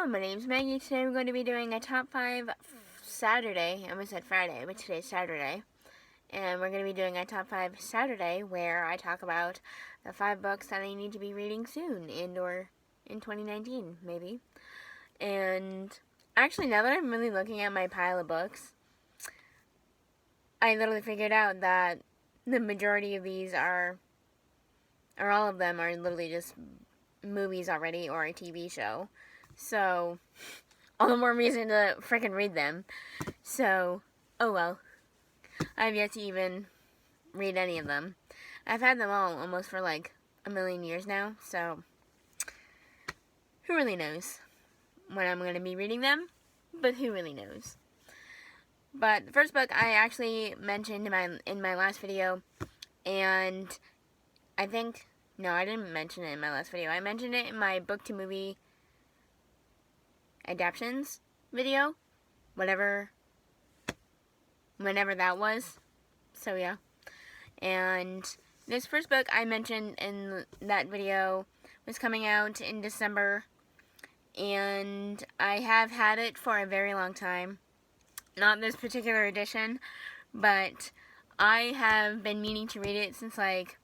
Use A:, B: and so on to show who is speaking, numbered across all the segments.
A: Hello, my name's Maggie. Today we're going to be doing a top 5 Saturday. I almost said Friday, but today's Saturday. And we're going to be doing a top 5 Saturday where I talk about the 5 books that I need to be reading soon or in 2019, maybe. And actually, now that I'm really looking at my pile of books, I literally figured out that the majority of these or all of them are literally just movies already or a TV show. So, all the more reason to frickin' read them. So, oh well. I have yet to even read any of them. I've had them all almost for like a million years now, so who really knows when I'm going to be reading them, but who really knows. But the first book I actually mentioned in my last video, and I think, no, I didn't mention it in my last video. I mentioned it in my book to movie adaptions video, whenever that was. So yeah. And this first book I mentioned in that video was coming out in December, and I have had it for a very long time. Not this particular edition, but I have been meaning to read it since like,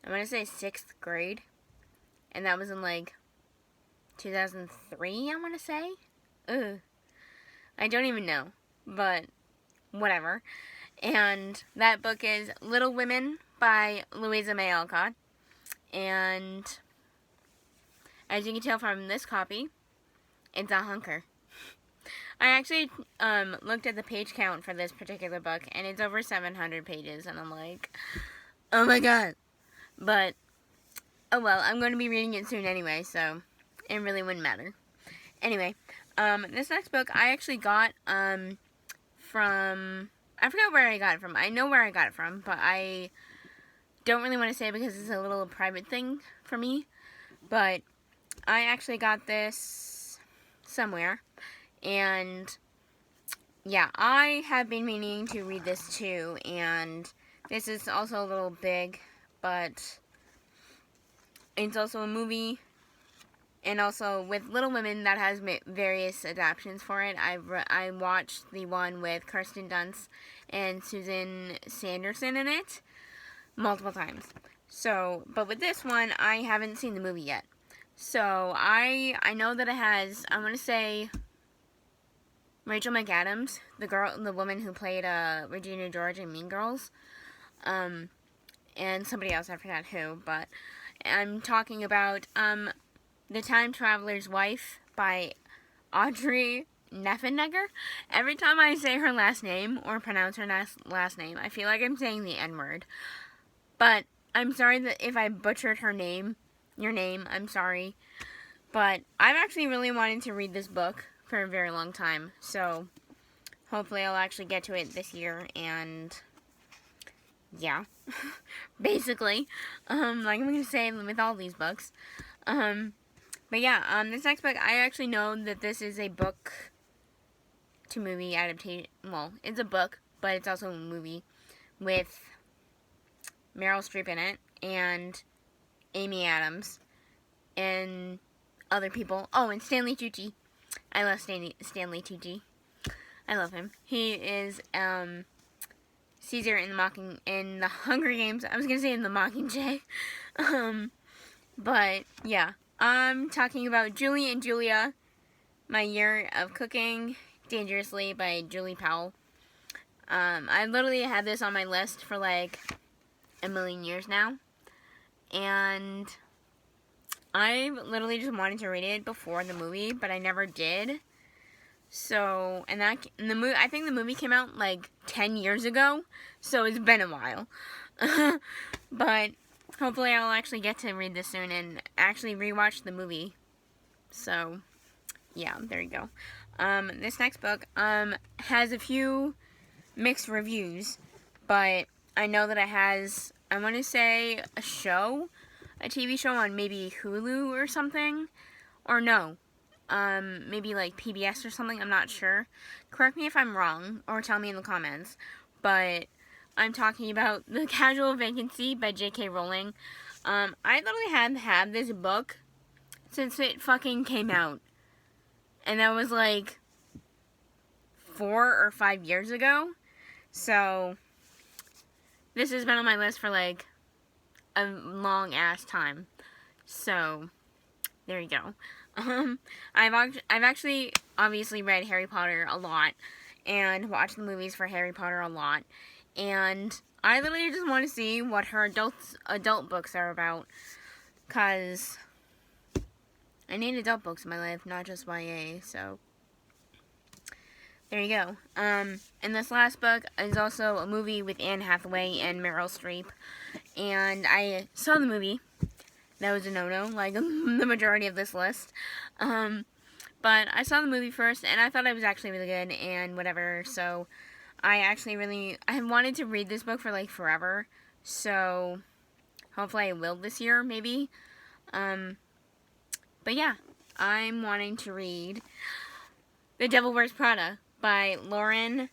A: I want to say 6th grade, and that was in like 2003, I want to say. Ugh. I don't even know, but whatever. And that book is Little Women by Louisa Alcott. And as you can tell from this copy, it's a hunker. I actually looked at the page count for this particular book, and it's over 700 pages, and I'm like, oh my god. But, oh well, I'm going to be reading it soon anyway, so it really wouldn't matter. Anyway, this next book I actually got from, I forgot where I got it from. I know where I got it from, but I don't really want to say because it's a little private thing for me. But I actually got this somewhere, and yeah, I have been meaning to read this too, and this is also a little big, but it's also a movie. And also, with Little Women, that has various adaptations for it. I watched the one with Kirsten Dunst and Susan Sanderson in it multiple times. So, but with this one, I haven't seen the movie yet. So, I know that it has, I want to say, Rachel McAdams, the woman who played Regina George in Mean Girls, and somebody else, I forgot who, but I'm talking about, The Time Traveler's Wife by Audrey Niffenegger. Every time I say her last name or pronounce her last name, I feel like I'm saying the N-word. But I'm sorry that if I butchered your name, I'm sorry. But I've actually really wanted to read this book for a very long time. So hopefully I'll actually get to it this year, and yeah. Basically. Like I'm going to say with all these books. But yeah, this next book, I actually know that this is a book to movie adaptation. Well, it's a book, but it's also a movie with Meryl Streep in it and Amy Adams and other people. Oh, and Stanley Tucci. I love Stanley Tucci. I love him. He is Caesar in the Hunger Games. I was gonna say in the Mockingjay. But yeah. I'm talking about Julie and Julia, My Year of Cooking Dangerously by Julie Powell. I literally had this on my list for like a million years now. And I literally just wanted to read it before the movie, but I never did. So, I think the movie came out like 10 years ago, so it's been a while. But hopefully I'll actually get to read this soon and actually rewatch the movie. So, yeah, there you go. This next book has a few mixed reviews, but I know that it has, I want to say, a TV show on maybe Hulu or something, or no, maybe like PBS or something, I'm not sure. Correct me if I'm wrong, or tell me in the comments, but I'm talking about The Casual Vacancy by J.K. Rowling. I literally had this book since it fucking came out. And that was like 4 or 5 years ago. So this has been on my list for like a long ass time. So there you go. I've actually obviously read Harry Potter a lot and watched the movies for Harry Potter a lot, and I literally just want to see what her adult books are about, cause I need adult books in my life, not just YA. So there you go. And this last book is also a movie with Anne Hathaway and Meryl Streep, and I saw the movie. That was a no-no, like the majority of this list. But I saw the movie first, and I thought it was actually really good, and whatever. So I have wanted to read this book for like forever. So hopefully I will this year, maybe. But yeah, I'm wanting to read The Devil Wears Prada by Lauren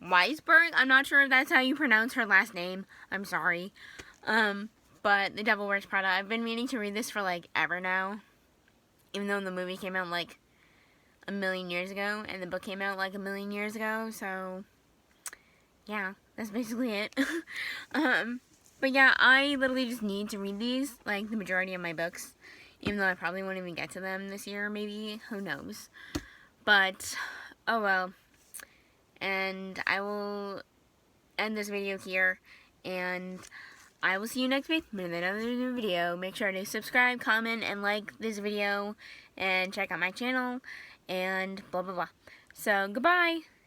A: Weisberger. I'm not sure if that's how you pronounce her last name. I'm sorry. But The Devil Wears Prada, I've been meaning to read this for like ever now. Even though the movie came out like a million years ago, and the book came out like a million years ago, so yeah, that's basically it. But yeah, I literally just need to read these, like the majority of my books, even though I probably won't even get to them this year, maybe, who knows. But, oh well. And I will end this video here, and I will see you next week with another new video. Make sure to subscribe, comment, and like this video, and check out my channel, and blah blah blah. So, goodbye!